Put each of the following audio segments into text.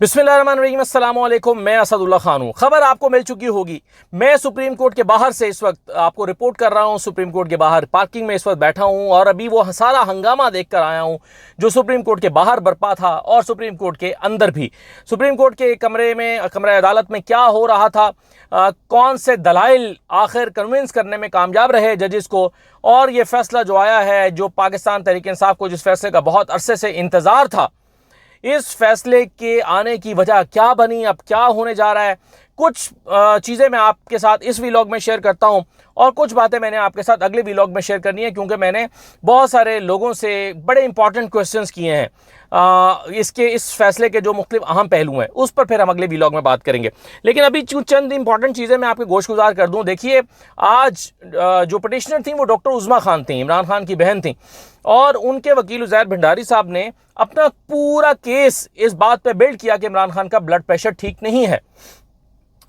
बिस्मिल्लाहिर्रहमानिर्रहीम, अस्सलाम वालेकुम। मैं असदुल्ला खान हूँ। खबर आपको मिल चुकी होगी। मैं सुप्रीम कोर्ट के बाहर से इस वक्त आपको रिपोर्ट कर रहा हूँ। सुप्रीम कोर्ट के बाहर पार्किंग में इस वक्त बैठा हूँ और अभी वो सारा हंगामा देख कर आया हूँ जो सुप्रीम कोर्ट के बाहर बरपा था और सुप्रीम कोर्ट के अंदर भी। सुप्रीम कोर्ट के कमरे अदालत में क्या हो रहा था, कौन से दलाइल आखिर कन्विंस करने में कामयाब रहे जजेस को, और ये फैसला जो आया है, जो पाकिस्तान तहरीक इंसाफ को जिस फैसले का बहुत अरसे से इंतज़ार था, इस फैसले के आने की वजह क्या बनी, अब क्या होने जा रहा है, कुछ चीज़ें मैं आपके साथ इस व्लॉग में शेयर करता हूं और कुछ बातें मैंने आपके साथ अगले व्लॉग में शेयर करनी है, क्योंकि मैंने बहुत सारे लोगों से बड़े इंपॉर्टेंट क्वेश्चंस किए हैं इस फैसले के जो मुख्तलिफ अहम पहलू हैं, उस पर फिर हम अगले व्लॉग में बात करेंगे। लेकिन अभी चंद इंपॉर्टेंट चीज़ें मैं आपके गोशगुजार कर दूं। देखिए, आज जो पटिशनर थी वो डॉक्टर उज़्मा खान थी, इमरान खान की बहन थी, और उनके वकील उज़ैर भंडारी साहब ने अपना पूरा केस इस बात पे बिल्ड किया कि इमरान खान का ब्लड प्रेशर ठीक नहीं है।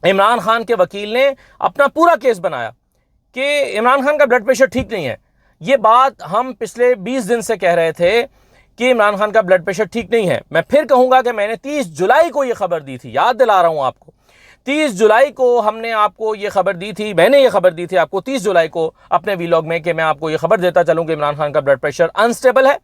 इमरान खान के वकील ने अपना पूरा केस बनाया कि इमरान खान का ब्लड प्रेशर ठीक नहीं है। ये बात हम पिछले 20 दिन से कह रहे थे कि इमरान खान का ब्लड प्रेशर ठीक नहीं है। मैं फिर कहूंगा कि मैंने 30 जुलाई को यह खबर दी थी, याद दिला रहा हूं आपको। 30 जुलाई को हमने आपको ये खबर दी थी, मैंने ये खबर दी थी आपको 30 जुलाई को अपने व्लॉग में कि मैं आपको ये खबर देता चलूं कि इमरान खान का ब्लड प्रेशर अनस्टेबल है।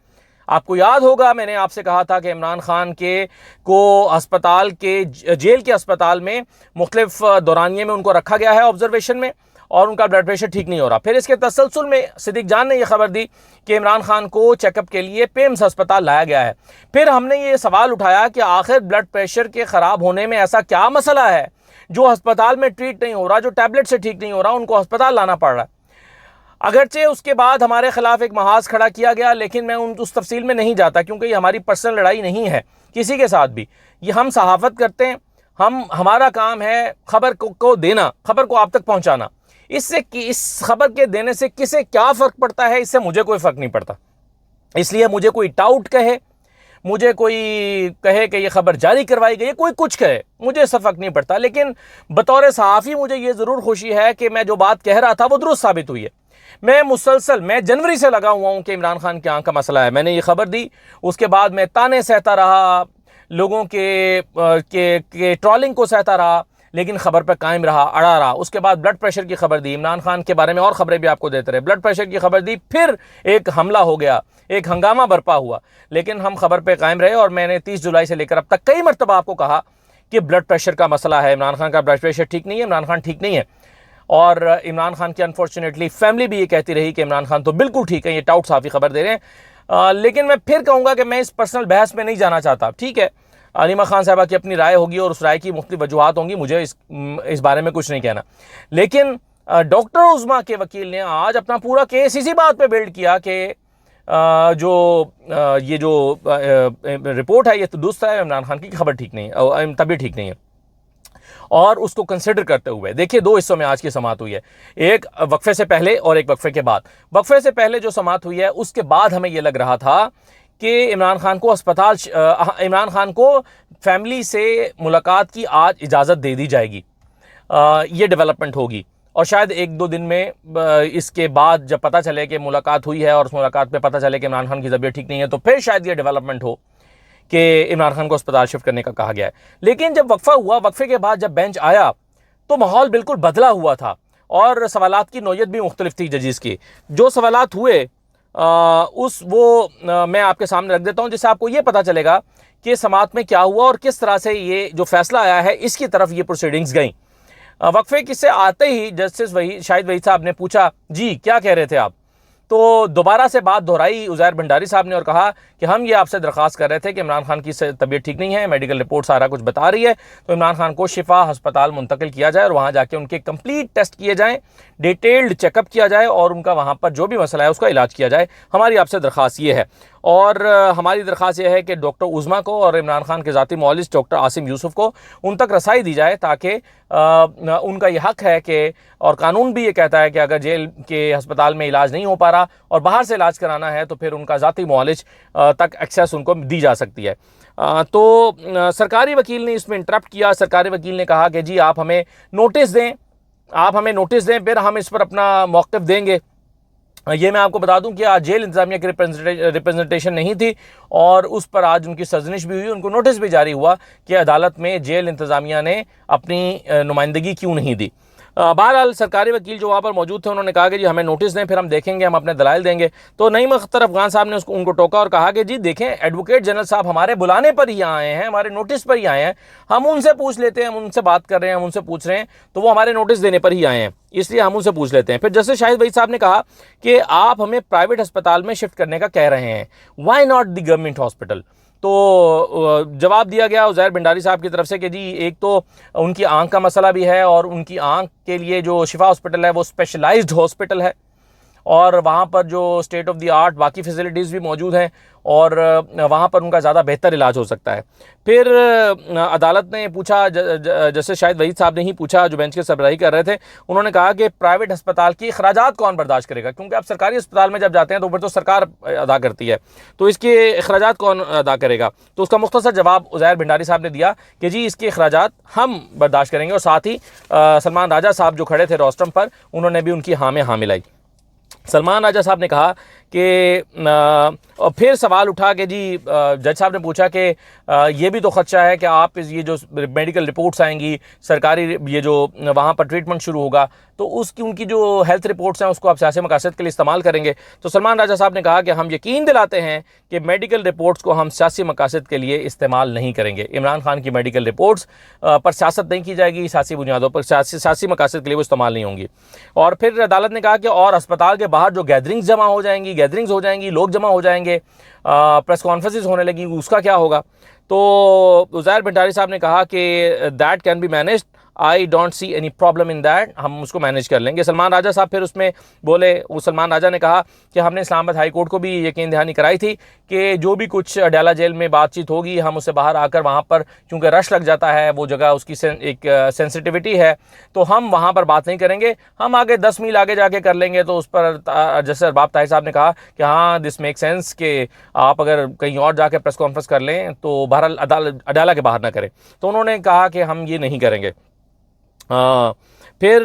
आपको याद होगा मैंने आपसे कहा था कि इमरान खान को अस्पताल के जेल के अस्पताल में मुख्तलिफ दौरानिए में उनको रखा गया है ऑब्जर्वेशन में, और उनका ब्लड प्रेशर ठीक नहीं हो रहा। फिर इसके तसलसल में सिद्दीक जान ने यह खबर दी कि इमरान खान को चेकअप के लिए पेम्स अस्पताल लाया गया है। फिर हमने ये सवाल उठाया कि आखिर ब्लड प्रेशर के ख़राब होने में ऐसा क्या मसला है जो अस्पताल में ट्रीट नहीं हो रहा, जो टैबलेट से ठीक नहीं हो रहा, उनको अस्पताल लाना पड़ रहा है। अगरचे उसके बाद हमारे खिलाफ एक महाज खड़ा किया गया, लेकिन मैं उस तफसील में नहीं जाता, क्योंकि ये हमारी पर्सनल लड़ाई नहीं है किसी के साथ भी। ये हम सहाफ़त करते हैं, हमारा काम है खबर को देना, खबर को आप तक पहुंचाना। इससे इस खबर के देने से किसे क्या फ़र्क पड़ता है, इससे मुझे कोई फ़र्क नहीं पड़ता। इसलिए मुझे कोई डाउट कहे, मुझे कोई कहे कि ये खबर जारी करवाई गई, कोई कुछ कहे, मुझे इससे फ़र्क नहीं पड़ता। लेकिन बतौर सहाफ़ी मुझे ये ज़रूर खुशी है कि मैं जो बात कह रहा था वो दुरुस्त साबित हुई है। मैं जनवरी से लगा हुआ हूँ कि इमरान खान के आँख का मसला है। मैंने ये खबर दी, उसके बाद मैं ताने सहता रहा, लोगों के ट्रोलिंग को सहता रहा, लेकिन खबर पर कायम रहा, अड़ा रहा। उसके बाद ब्लड प्रेशर की खबर दी, इमरान खान के बारे में और खबरें भी आपको देते रहे, ब्लड प्रेशर की खबर दी, फिर एक हमला हो गया, एक हंगामा बरपा हुआ, लेकिन हम खबर पर कायम रहे। और मैंने 30 जुलाई से लेकर अब तक कई मरतबा आपको कहा कि ब्लड प्रेशर का मसला है, इमरान खान का ब्लड प्रेशर ठीक नहीं है, इमरान खान ठीक नहीं है। और इमरान खान की अनफॉर्चुनेटली फैमिली भी ये कहती रही कि इमरान खान तो बिल्कुल ठीक है, ये टाउट साफ़ी खबर दे रहे हैं। लेकिन मैं फिर कहूँगा कि मैं इस पर्सनल बहस में नहीं जाना चाहता। ठीक है, अलीमा खान साहबा की अपनी राय होगी और उस राय की मुख्तलिफ वजूहात होंगी, मुझे इस बारे में कुछ नहीं कहना। लेकिन डॉक्टर उज़्मा के वकील ने आज अपना पूरा केस इसी बात पे बिल्ड किया कि ये जो रिपोर्ट है ये तो दुरुस्त है, इमरान खान की खबर ठीक नहीं है, तबीयत ठीक नहीं है। और उसको कंसिडर करते हुए देखिए, दो हिस्सों में आज की समाअत हुई है, एक वक्फे से पहले और एक वक्फे के बाद। वक्फे से पहले जो समाअत हुई है उसके बाद हमें यह लग रहा था कि इमरान खान को फैमिली से मुलाकात की आज इजाज़त दे दी जाएगी, ये डेवलपमेंट होगी। और शायद 1-2 दिन में इसके बाद जब पता चले कि मुलाकात हुई है और उस मुलाकात पे पता चले कि इमरान खान की तबीयत ठीक नहीं है, तो फिर शायद ये डेवलपमेंट हो कि इमरान खान को अस्पताल शिफ्ट करने का कहा गया है। लेकिन जब वक्फा हुआ, वक्फे के बाद जब बेंच आया तो माहौल बिल्कुल बदला हुआ था और सवालात की नौयत भी मुख्तलिफ थी जजेस की। जो सवालात हुए मैं आपके सामने रख देता हूं, जिससे आपको ये पता चलेगा कि समाअत में क्या हुआ और किस तरह से ये जो फैसला आया है इसकी तरफ ये प्रोसीडिंग्स गई। वक्फे किससे आते ही जस्टिस शाहिद वहीद साहब ने पूछा, जी क्या कह रहे थे आप? तो दोबारा से बात दोहराई उज़ैर भंडारी साहब ने और कहा कि हम ये आपसे दरख्वास्त कर रहे थे कि इमरान खान की तबीयत ठीक नहीं है, मेडिकल रिपोर्ट सारा कुछ बता रही है, तो इमरान खान को शिफा अस्पताल मुंतकिल किया जाए और वहाँ जाके उनके कंप्लीट टेस्ट किए जाएँ, डिटेल्ड चेकअप किया जाए और उनका वहाँ पर जो भी मसला है उसका इलाज किया जाए। हमारी आपसे दरख्वास्त ये है। और हमारी दरख्वास्त यह है कि डॉक्टर उज़्मा को और इमरान खान के ज़ाती मुआलिज डॉक्टर आसिम यूसुफ को उन तक रसाई दी जाए, ताकि उनका यह हक़ है कि, और कानून भी ये कहता है कि अगर जेल के अस्पताल में इलाज नहीं हो पा रहा और बाहर से इलाज कराना है तो फिर उनका ज़ाती मुआलिज तक एक्सेस उनको दी जा सकती है। तो सरकारी वकील ने इसमें इंटरप्ट किया। सरकारी वकील ने कहा कि जी आप हमें नोटिस दें, फिर हम इस पर अपना मौक़िफ़ देंगे। ये मैं आपको बता दूं कि आज जेल इंतजामिया की रिप्रेजेंटेशन नहीं थी और उस पर आज उनकी सजनिश भी हुई, उनको नोटिस भी जारी हुआ कि अदालत में जेल इंतजामिया ने अपनी नुमाइंदगी क्यों नहीं दी। बहरहाल सरकारी वकील जो वहाँ पर मौजूद थे उन्होंने कहा कि जी हमें नोटिस दें, फिर हम देखेंगे, हम अपने दलाइल देंगे। तो नईम अख्तर अफगान साहब ने उनको टोका और कहा कि जी देखें, एडवोकेट जनरल साहब हमारे बुलाने पर ही आए हैं, हमारे नोटिस पर ही आए हैं, हम उनसे पूछ लेते हैं, हम उनसे बात कर रहे हैं, हम उनसे पूछ रहे हैं, तो वो हमारे नोटिस देने पर ही आए हैं, इसलिए हम उनसे पूछ लेते हैं। फिर जस्टिस शाहिद वहीद साहब ने कहा कि आप हमें प्राइवेट अस्पताल में शिफ्ट करने का कह रहे हैं, why not the government hospital. तो जवाब दिया गया उज़ैर भंडारी साहब की तरफ से कि जी एक तो उनकी आंख का मसला भी है और उनकी आंख के लिए जो शिफा हॉस्पिटल है वो स्पेशलाइज्ड हॉस्पिटल है और वहाँ पर जो स्टेट ऑफ द आर्ट बाकी फैसिलिटीज़ भी मौजूद हैं और वहाँ पर उनका ज़्यादा बेहतर इलाज हो सकता है। फिर अदालत ने पूछा, जस्टिस शाहिद वहीद साहब ने ही पूछा जो बेंच के सरबराही कर रहे थे, उन्होंने कहा कि प्राइवेट अस्पताल की अखराजात कौन बर्दाश्त करेगा, क्योंकि आप सरकारी अस्पताल में जब जाते हैं तो ऊपर तो सरकार अदा करती है, तो इसके अखराजात कौन अदा करेगा। तो उसका मुख्तसर जवाब उज़ैर भंडारी साहब ने दिया कि जी इसके अखराजात हम बर्दाश्त करेंगे। और साथ ही सलमान राजा साहब जो खड़े थे रोस्टम पर, उन्होंने भी उनकी हाँ में हाँ मिलाई। सलमान राजा साहब ने कहा कि और फिर सवाल उठा कि जी जज साहब ने पूछा कि ये भी तो खदशा है कि आप ये जो मेडिकल रिपोर्ट्स आएंगी, सरकारी ये जो वहाँ पर ट्रीटमेंट शुरू होगा, तो उसकी उनकी जो हेल्थ रिपोर्ट्स हैं उसको आप सियासी मकासद के लिए इस्तेमाल करेंगे। तो सलमान राजा साहब ने कहा कि हम यकीन दिलाते हैं कि मेडिकल रिपोर्ट्स को हम सियासी मकासद के लिए इस्तेमाल नहीं करेंगे। इमरान खान की मेडिकल रिपोर्ट्स पर सियासत नहीं की जाएगी, सियासी बुनियादों पर सियासी मकासद के लिए वो इस्तेमाल नहीं होंगी। और फिर अदालत ने कहा कि और अस्पताल के बाहर जो गैदरिंग्स हो जाएंगी, लोग जमा हो जाएंगे, प्रेस कॉन्फ्रेंसेस होने लगी, उसका क्या होगा। तो उज़ैर भंडारी साहब ने कहा कि that can be managed, I don't see any problem in that, हम उसको मैनेज कर लेंगे। सलमान राजा साहब फिर उसमें बोले, वो सलमान राजा ने कहा कि हमने इस्लामाबाद हाई कोर्ट को भी यकीन दहानी कराई थी कि जो भी कुछ अडयाला जेल में बातचीत होगी हम उससे बाहर आकर वहाँ पर, क्योंकि रश लग जाता है, वो जगह उसकी एक सेंसिटिविटी है, तो हम वहाँ पर बात नहीं करेंगे, हम आगे 10 मील आगे जाके कर लेंगे। तो उस पर जस्टिस अरबाब ताहिर साहब ने कहा कि हाँ दिस मेक सेंस, कि आप अगर कहीं और जाके प्रेस कॉन्फ्रेंस कर लें तो बहरहाल अदालत के बाहर ना करें। तो उन्होंने कहा कि हम ये नहीं करेंगे। फिर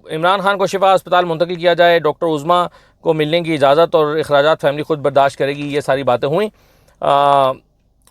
इमरान खान को शिफा अस्पताल मुंतकिल किया जाए, डॉक्टर उज़मा को मिलने की इजाज़त और अखराजात फैमिली खुद बर्दाश्त करेगी, ये सारी बातें हुई।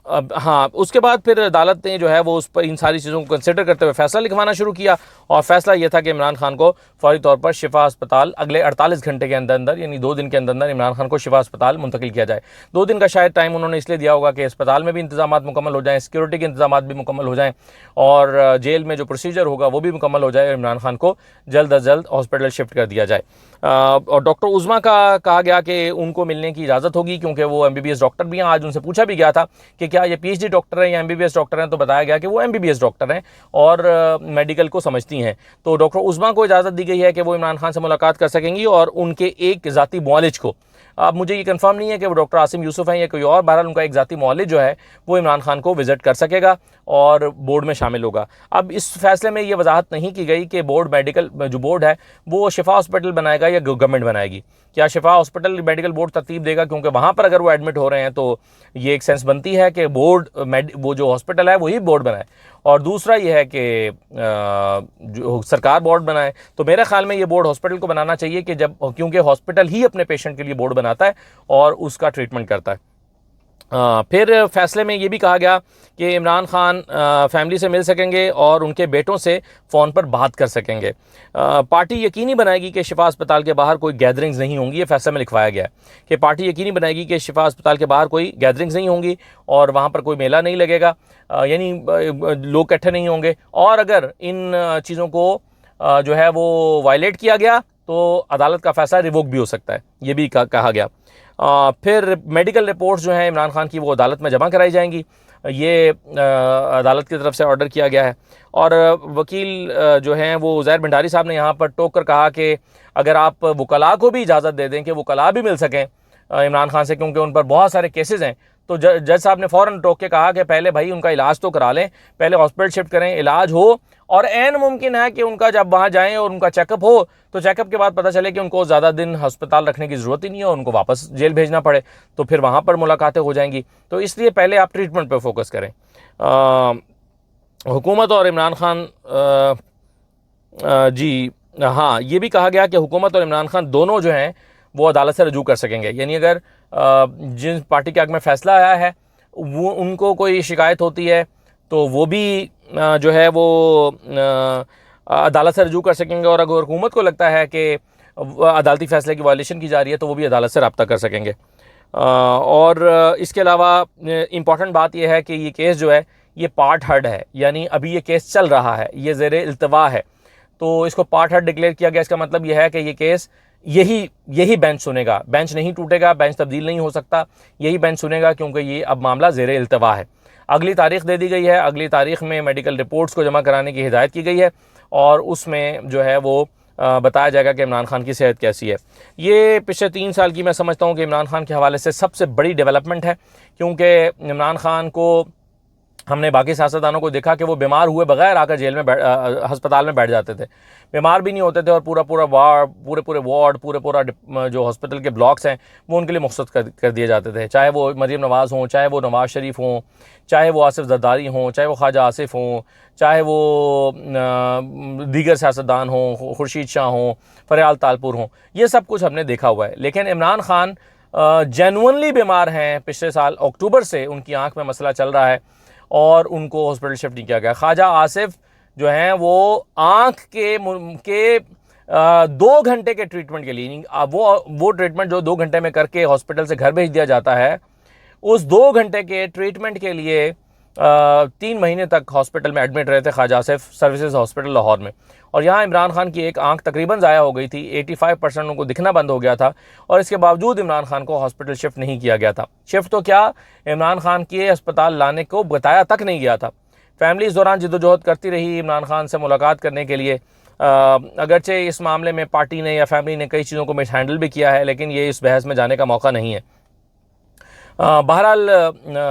अब हाँ, उसके बाद फिर अदालत ने जो है वो उस पर इन सारी चीज़ों को कंसिडर करते हुए फ़ैसला लिखवाना शुरू किया और फ़ैसला ये था कि इमरान खान को फौरी तौर पर शिफा अस्पताल अगले 48 घंटे के अंदर अंदर, यानी 2 दिन के अंदर अंदर इमरान खान को शिफा अस्पताल मुंतकिल किया जाए। 2 दिन का शायद टाइम उन्होंने इसलिए दिया होगा कि अस्पताल में भी इंतजाम मुकम्मल हो जाएँ, सिक्योरिटी के इंतजाम भी मुकम्मल हो जाएँ और जेल में जो प्रोसीजर होगा वो भी मुकम्मल हो जाए और इमरान खान को जल्द अज जल्द हॉस्पिटल शिफ्ट कर दिया जाए। और डॉक्टर उज़मा का कहा गया कि उनको मिलने की इजाज़त होगी क्योंकि वो MBBS डॉक्टर भी हैं। आज उनसे पूछा भी गया था कि क्या ये PhD डॉक्टर हैं या MBBS डॉक्टर हैं, तो बताया गया कि वो MBBS डॉक्टर हैं और मेडिकल को समझती हैं। तो डॉक्टर उज़मा को इजाज़त दी गई है कि वो इमरान खान से मुलाकात कर सकेंगी और उनके एक ज़ाती मुआलिज को, अब मुझे ये कंफर्म नहीं है कि वो डॉक्टर आसिम यूसुफ हैं या कोई और, बहरहाल उनका एक ज़ाती मुआलिज जो है वो इमरान खान को विज़िट कर सकेगा और बोर्ड में शामिल होगा। अब इस फैसले में ये वजाहत नहीं की गई कि बोर्ड मेडिकल जो बोर्ड है वो शिफा हॉस्पिटल बनाएगा या गवर्नमेंट बनाएगी। क्या शिफा हॉस्पिटल मेडिकल बोर्ड तरतीब देगा, क्योंकि वहाँ पर अगर वो एडमिट हो रहे हैं तो ये एक सेंस बनती है कि बोर्ड वो जो हॉस्पिटल है वही बोर्ड बनाए, और दूसरा ये है कि जो सरकार बोर्ड बनाए। तो मेरे ख्याल में ये बोर्ड हॉस्पिटल को बनाना चाहिए कि जब, क्योंकि हॉस्पिटल ही अपने पेशेंट के लिए बोर्ड बनाता है और उसका ट्रीटमेंट करता है। फिर फैसले में ये भी कहा गया कि इमरान खान फैमिली से मिल सकेंगे और उनके बेटों से फ़ोन पर बात कर सकेंगे। पार्टी यकीनी बनाएगी कि शिफा अस्पताल के बाहर कोई गैदरिंग्स नहीं होंगी। ये फैसले में लिखवाया गया है कि पार्टी यकीनी बनाएगी कि शिफा अस्पताल के बाहर कोई गैदरिंग्स नहीं होंगी और वहाँ पर कोई मेला नहीं लगेगा, यानी लोग इकट्ठे नहीं होंगे, और अगर इन चीज़ों को जो है वो वायलेट किया गया तो अदालत का फ़ैसला रिवोक भी हो सकता है, ये भी कहा गया। फिर मेडिकल रिपोर्ट्स जो हैं इमरान खान की वो अदालत में जमा कराई जाएंगी, ये अदालत की तरफ से ऑर्डर किया गया है। और वकील जो हैं वो उज़ैर भंडारी साहब ने यहाँ पर टोक कर कहा कि अगर आप वकला को भी इजाज़त दे दें कि वकला भी मिल सकें इमरान खान से, क्योंकि उन पर बहुत सारे केसेस हैं, तो जज साहब ने फ़ौरन टोक के कहा कि पहले भाई उनका इलाज तो करा लें, पहले हॉस्पिटल शिफ्ट करें, इलाज हो, और ऐन मुमकिन है कि उनका जब वहाँ जाएं और उनका चेकअप हो तो चेकअप के बाद पता चले कि उनको ज़्यादा दिन अस्पताल रखने की ज़रूरत ही नहीं है और उनको वापस जेल भेजना पड़े, तो फिर वहाँ पर मुलाकातें हो जाएंगी। तो इसलिए पहले आप ट्रीटमेंट पर फोकस करें। हुकूमत और इमरान खान जी हाँ, ये भी कहा गया कि हुकूमत और इमरान खान दोनों जो हैं वो अदालत से रजू कर सकेंगे। यानी अगर जिन पार्टी के हक़ में फ़ैसला आया है वो उनको कोई शिकायत होती है तो वो भी जो है वो अदालत से रजू कर सकेंगे, और अगर हुकूमत को लगता है कि अदालती फ़ैसले की वायलेशन की जा रही है तो वो भी अदालत से रब्ता कर सकेंगे। और इसके अलावा इम्पॉर्टेंट बात यह है कि ये केस जो है ये पार्ट हर्ड है, यानी अभी ये केस चल रहा है, ये ज़ेर इल्तवा है, तो इसको पार्ट हर्ड डिक्लेयर किया गया। इसका मतलब यह है कि ये केस यही बेंच सुनेगा, बेंच नहीं टूटेगा, बेंच तब्दील नहीं हो सकता, यही बेंच सुनेगा, क्योंकि ये अब मामला ज़ेर इल्तवा है। अगली तारीख़ दे दी गई है, अगली तारीख़ में मेडिकल रिपोर्ट्स को जमा कराने की हिदायत की गई है, और उसमें जो है वो बताया जाएगा कि इमरान खान की सेहत कैसी है। ये पिछले 3 साल की मैं समझता हूँ कि इमरान खान के हवाले से सबसे बड़ी डेवलपमेंट है, क्योंकि इमरान खान को हमने बाकी सियासतदानों को देखा कि वो बीमार हुए बगैर आकर जेल में अस्पताल में बैठ जाते थे, बीमार भी नहीं होते थे, और पूरे वार्ड पूरा जो हॉस्पिटल के ब्लॉक्स हैं वो उनके लिए मुख्तस कर दिए जाते थे, चाहे वो मरीम नवाज़ हों, चाहे वो नवाज़ शरीफ हों, चाहे वो आसिफ जरदारी हों, चाहे वो ख्वाजा आसिफ हों, चाहे वो दीगर सियासतदान हों, खुर्शीद शाह हों, फरयाल तालपुर हों, ये सब कुछ हमने देखा हुआ है। लेकिन इमरान खान जेन्युइनली बीमार हैं, पिछले साल अक्टूबर से उनकी आँख में मसला चल रहा है और उनको हॉस्पिटल शिफ्ट नहीं किया गया। ख्वाजा आसिफ जो हैं वो आँख के 2 घंटे के ट्रीटमेंट के लिए, वो ट्रीटमेंट जो 2 घंटे में करके हॉस्पिटल से घर भेज दिया जाता है, उस 2 घंटे के ट्रीटमेंट के लिए 3 महीने तक हॉस्पिटल में एडमिट रहे थे ख्वाजा आसिफ सर्विसेज हॉस्पिटल लाहौर में। और यहाँ इमरान खान की एक आंख तकरीबन ज़ाया हो गई थी, 85% उनको दिखना बंद हो गया था, और इसके बावजूद इमरान खान को हॉस्पिटल शिफ्ट नहीं किया गया था। शिफ्ट तो क्या, इमरान खान के अस्पताल लाने को बताया तक नहीं गया था। फैमिली इस दौरान जिद्दोजहद करती रही इमरान खान से मुलाकात करने के लिए। अगरचे इस मामले में पार्टी ने या फैमिली ने कई चीज़ों को मिस हैंडल भी किया है, लेकिन ये इस बहस में जाने का मौका नहीं है। बहरहाल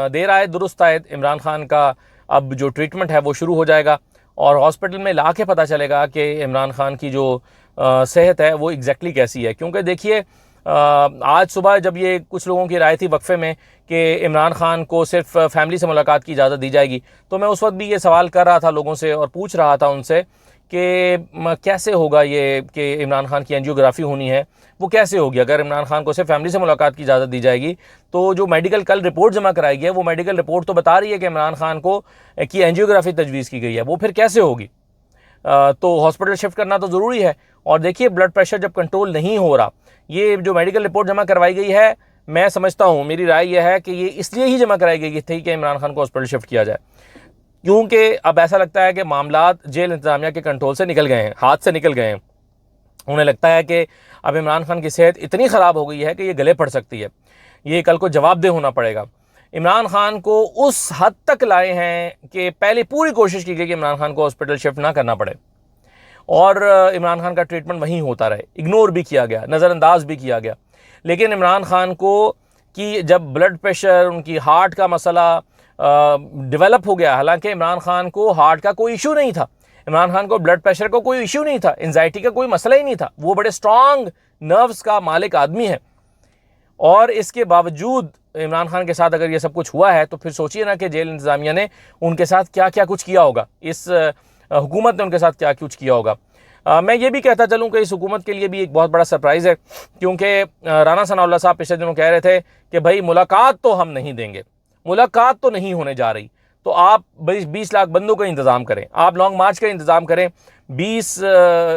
देर आए दुरुस्त आए, इमरान खान का अब जो ट्रीटमेंट है वो शुरू हो जाएगा, और हॉस्पिटल में ला के पता चलेगा कि इमरान खान की जो सेहत है वो एग्जैक्टली कैसी है। क्योंकि देखिए, आज सुबह जब ये कुछ लोगों की राय थी वक्फे में कि इमरान खान को सिर्फ फैमिली से मुलाकात की इजाज़त दी जाएगी, तो मैं उस वक्त भी ये सवाल कर रहा था लोगों से और पूछ रहा था उनसे कि कैसे होगा ये कि इमरान खान की एंजियोग्राफी होनी है, वो कैसे होगी। अगर इमरान खान को सिर्फ फैमिली से मुलाकात की इजाज़त दी जाएगी तो जो मेडिकल कल रिपोर्ट जमा कराई गई है वो मेडिकल रिपोर्ट तो बता रही है कि इमरान खान को की एंजियोग्राफी तजवीज़ की गई है, वो फिर कैसे होगी। तो हॉस्पिटल शिफ्ट करना तो ज़रूरी है। और देखिए, ब्लड प्रेशर जब कंट्रोल नहीं हो रहा, ये जो मेडिकल रिपोर्ट जमा करवाई गई है, मैं समझता हूँ, मेरी राय यह है कि ये इसलिए ही जमा कराई गई थी कि इमरान खान को हॉस्पिटल शिफ्ट किया जाए, क्योंकि अब ऐसा लगता है कि मामलात जेल इंतज़ामिया के कंट्रोल से निकल गए हैं, हाथ से निकल गए हैं। उन्हें लगता है कि अब इमरान खान की सेहत इतनी ख़राब हो गई है कि ये गले पड़ सकती है, ये कल को जवाबदेह होना पड़ेगा। इमरान खान को उस हद तक लाए हैं कि पहले पूरी कोशिश की गई कि इमरान खान को हॉस्पिटल शिफ्ट ना करना पड़े, और इमरान खान का ट्रीटमेंट वहीं होता रहे। इग्नोर भी किया गया, नज़रअंदाज भी किया गया। लेकिन इमरान खान को कि जब ब्लड प्रेशर, उनकी हार्ट का मसला डेवलप हो गया, हालांकि इमरान खान को हार्ट का कोई इशू नहीं था, इमरान खान को ब्लड प्रेशर का कोई इशू नहीं था, एंजाइटी का कोई मसला ही नहीं था, वो बड़े स्ट्रॉन्ग नर्व्स का मालिक आदमी है, और इसके बावजूद इमरान खान के साथ अगर ये सब कुछ हुआ है तो फिर सोचिए ना कि जेल इंतज़ामिया ने उनके साथ क्या क्या कुछ किया होगा, इस हुकूमत ने उनके साथ क्या कुछ किया होगा। मैं ये भी कहता चलूँ कि इस हुकूमत के लिए भी एक बहुत बड़ा सरप्राइज़ है, क्योंकि राना सनाउल्लाह साहब पिछले दिनों कह रहे थे कि भाई मुलाकात तो हम नहीं देंगे, मुलाकात तो नहीं होने जा रही, तो आप 20 लाख बंदों का इंतज़ाम करें, आप लॉन्ग मार्च का इंतज़ाम करें, 20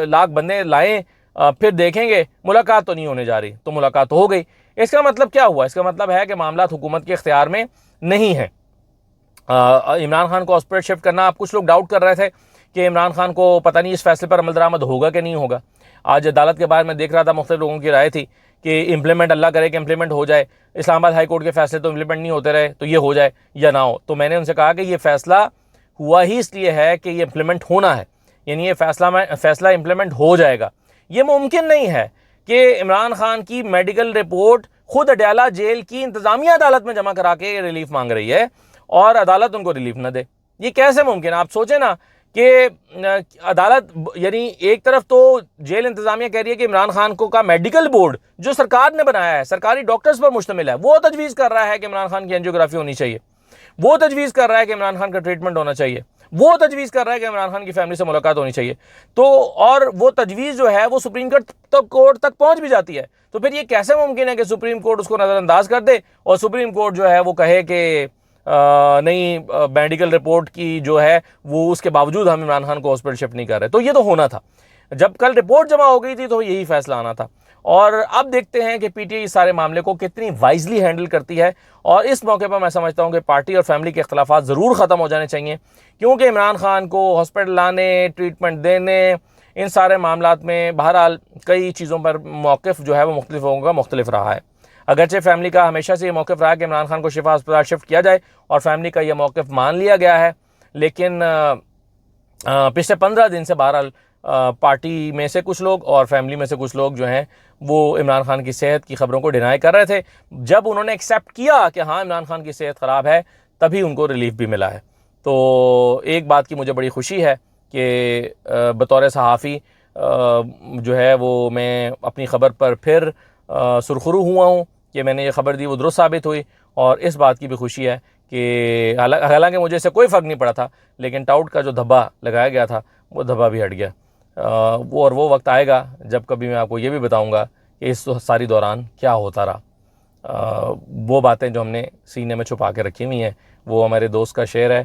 लाख बंदे लाएं, फिर देखेंगे, मुलाकात तो नहीं होने जा रही। तो मुलाकात तो हो गई। इसका मतलब क्या हुआ? इसका मतलब है कि मामला हुकूमत के इख्तियार में नहीं है। इमरान खान को हॉस्पिटल शिफ्ट करना, आप कुछ लोग डाउट कर रहे थे कि इमरान खान को पता नहीं इस फैसले पर अमल दरामद होगा कि नहीं होगा। आज अदालत के बारे में देख रहा था, मुख्तलिफ लोगों की राय थी कि इम्प्लीमेंट, अल्लाह करे कि इम्प्लीमेंट हो जाए, इस्लामाबाद हाई कोर्ट के फैसले तो इम्प्लीमेंट नहीं होते रहे, तो ये हो जाए या ना हो। तो मैंने उनसे कहा कि ये फ़ैसला हुआ ही इसलिए है कि ये इम्प्लीमेंट होना है, यानी ये फैसला इम्प्लीमेंट हो जाएगा। ये मुमकिन नहीं है कि इमरान खान की मेडिकल रिपोर्ट खुद अडयाला जेल की इंतज़ामिया अदालत में जमा करा के रिलीफ मांग रही है और अदालत उनको रिलीफ न दे। ये कैसे मुमकिन? आप सोचें ना कि अदालत, यानी एक तरफ तो जेल इंतज़ामिया कह रही है कि इमरान खान को का मेडिकल बोर्ड जो सरकार ने बनाया है, सरकारी डॉक्टर्स पर मुश्तमिल है, वो तजवीज़ कर रहा है कि इमरान खान की एंजियोग्राफी होनी चाहिए, वो तजवीज़ कर रहा है कि इमरान खान का ट्रीटमेंट होना चाहिए, वो तजवीज़ कर रहा है कि इमरान खान की फैमिली से मुलाकात होनी चाहिए। तो और वो तजवीज़ जो है वो सुप्रीम कोर्ट तक पहुंच भी जाती है। तो फिर ये कैसे मुमकिन है कि सुप्रीम कोर्ट उसको नज़रअंदाज कर दे और सुप्रीम कोर्ट जो है वो कहे कि नहीं, मेडिकल रिपोर्ट की जो है वो उसके बावजूद हम इमरान खान को हॉस्पिटल शिफ्ट नहीं कर रहे। तो ये तो होना था, जब कल रिपोर्ट जमा हो गई थी तो यही फैसला आना था। और अब देखते हैं कि पीटीआई इस सारे मामले को कितनी वाइजली हैंडल करती है। और इस मौके पर मैं समझता हूं कि पार्टी और फैमिली के इख्तलाफात ज़रूर ख़त्म हो जाने चाहिए, क्योंकि इमरान खान को हॉस्पिटल लाने, ट्रीटमेंट देने, इन सारे मामलात में बहरहाल कई चीज़ों पर मौक़िफ़ जो है वो मुख्तलिफ होगा, मुख्तलिफ रहा है। अगरचे फैमिली का हमेशा से ये मौक़िफ़ रहा है कि इमरान खान को शिफा अस्पताल शिफ्ट किया जाए और फैमिली का ये मौक़िफ़ मान लिया गया है। लेकिन पिछले 15 दिन से बहरहाल पार्टी में से कुछ लोग और फैमिली में से कुछ लोग जो हैं वो इमरान खान की सेहत की ख़बरों को डिनाई कर रहे थे। जब उन्होंने एक्सेप्ट किया कि हाँ इमरान खान की सेहत ख़राब है, तभी उनको रिलीफ भी मिला है। तो एक बात की मुझे बड़ी खुशी है कि बतौर सहाफ़ी जो है वो मैं अपनी ख़बर पर फिर सुरखरू हुआ हूँ कि मैंने ये ख़बर दी वो दुरुस्त साबित हुई। और इस बात की भी खुशी है कि हालांकि मुझे इससे कोई फ़र्क नहीं पड़ा था, लेकिन टाउट का जो धब्बा लगाया गया था वो धब्बा भी हट गया। वो वक्त आएगा जब कभी मैं आपको ये भी बताऊंगा कि इस सारी दौरान क्या होता रहा। वो बातें जो हमने सीने में छुपा के रखी हुई हैं, वो हमारे दोस्त का शेर है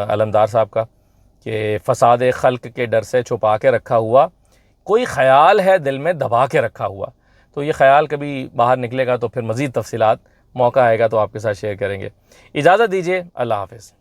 अलमदार साहब का कि फ़साद खल्क के डर से छुपा के रखा हुआ, कोई ख़याल है दिल में दबा के रखा हुआ। तो ये ख़याल कभी बाहर निकलेगा तो फिर मज़ीद तफसीलात मौका आएगा तो आपके साथ शेयर करेंगे। इजाज़त दीजिए, अल्लाह हाफ़िज़।